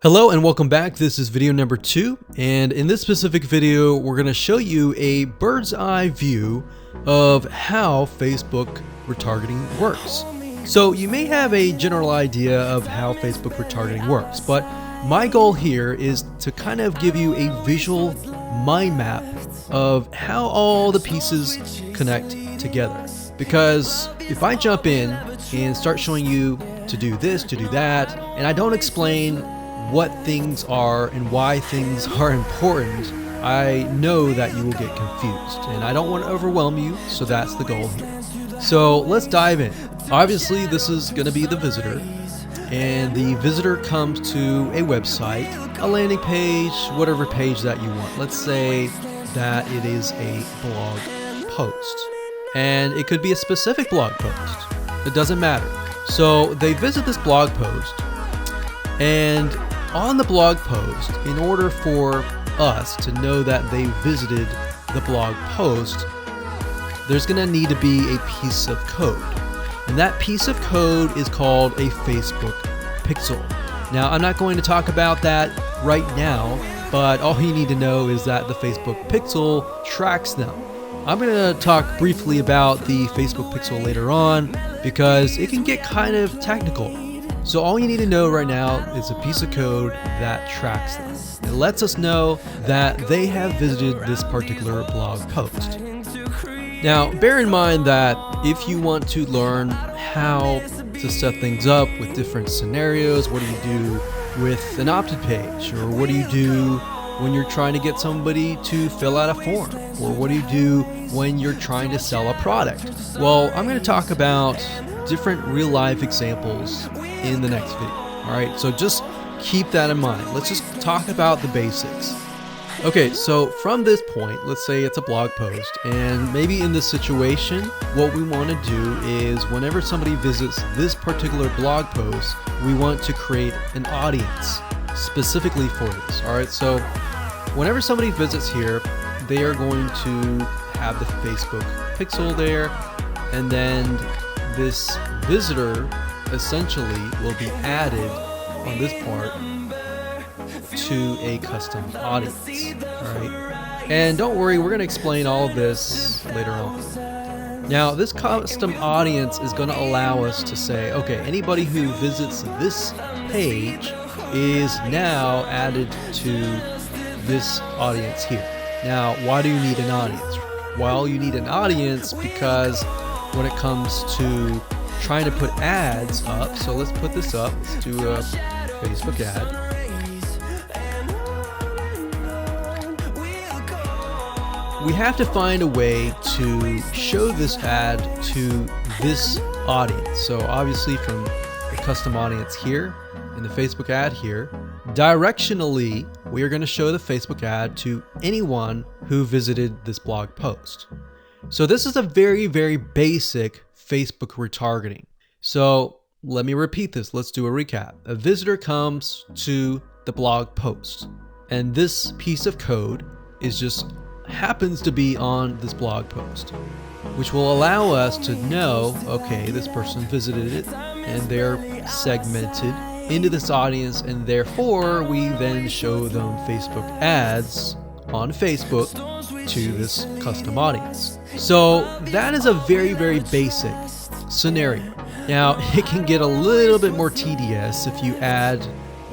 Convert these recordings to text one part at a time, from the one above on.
Hello and welcome back. This is video number 2, and in this specific video we're going to show you a bird's eye view of how Facebook retargeting works. So you may have a general idea of how Facebook retargeting works, but my goal here is to kind of give you a visual mind map of how all the pieces connect together. Because if I jump in and start showing you to do this, to do that, and I don't explain what things are and why things are important, I know that you will get confused, and I don't want to overwhelm you, so that's the goal here. So let's dive in. Obviously this is going to be the visitor, and the visitor comes to a website, a landing page, whatever page that you want. Let's say that it is a blog post, and it could be a specific blog post. It doesn't matter. So they visit this blog post, and on the blog post, in order for us to know that they visited the blog post, there's going to need to be a piece of code. And that piece of code is called a Facebook pixel. Now, I'm not going to talk about that right now, but all you need to know is that the Facebook pixel tracks them. I'm going to talk briefly about the Facebook pixel later on because it can get kind of technical. So all you need to know right now is a piece of code that tracks them. It lets us know that they have visited this particular blog post. Now, bear in mind that if you want to learn how to set things up with different scenarios, what do you do with an opt-in page? Or what do you do when you're trying to get somebody to fill out a form? Or what do you do when you're trying to sell a product? Well, I'm going to talk about different real-life examples in the next video. Alright, so just keep that in mind. Let's just talk about the basics. Okay, so from this point, let's say it's a blog post, and maybe in this situation, what we want to do is whenever somebody visits this particular blog post, we want to create an audience specifically for this. Alright, so whenever somebody visits here, they are going to have the Facebook pixel there, and then this visitor essentially will be added on this part to a custom audience. Alright, and don't worry, we're going to explain all of this later on. Now, this custom audience is going to allow us to say, okay, anybody who visits this page is now added to this audience here. Now, why do you need an audience? Well, you need an audience because when it comes to trying to put ads up, so let's put this up, let's do a Facebook ad. We have to find a way to show this ad to this audience. So obviously from the custom audience here, in the Facebook ad here, directionally, we are going to show the Facebook ad to anyone who visited this blog post. So this is a very, very basic Facebook retargeting. So let me repeat this. Let's do a recap. A visitor comes to the blog post, and this piece of code is just happens to be on this blog post, which will allow us to know, okay, this person visited it and they're segmented into this audience, and therefore we then show them Facebook ads on Facebook to this custom audience. So that is a very, very basic scenario. Now, it can get a little bit more tedious if you add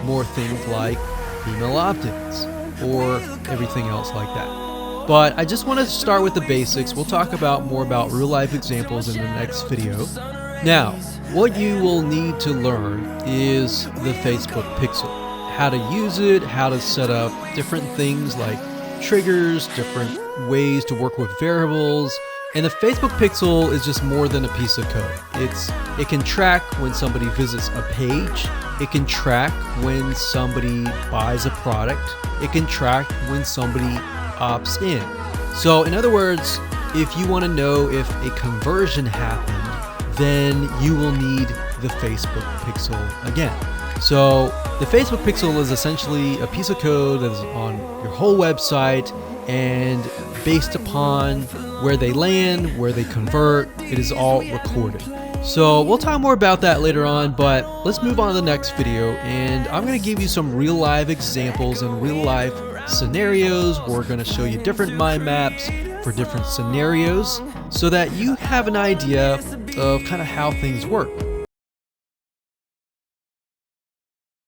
more things like email opt-ins or everything else like that. But I just want to start with the basics. We'll talk about more about real-life examples in the next video. Now, what you will need to learn is the Facebook pixel. How to use it, how to set up different things like triggers, different ways to work with variables. And the Facebook pixel is just more than a piece of code. It can track when somebody visits a page. It can track when somebody buys a product. It can track when somebody opts in. So in other words, if you want to know if a conversion happened, then you will need the Facebook pixel again. So the Facebook pixel is essentially a piece of code that is on your whole website, and based upon where they land, where they convert, it is all recorded. So we'll talk more about that later on, but let's move on to the next video, and I'm going to give you some real life examples and real life scenarios. We're going to show you different mind maps for different scenarios so that you have an idea of kind of how things work.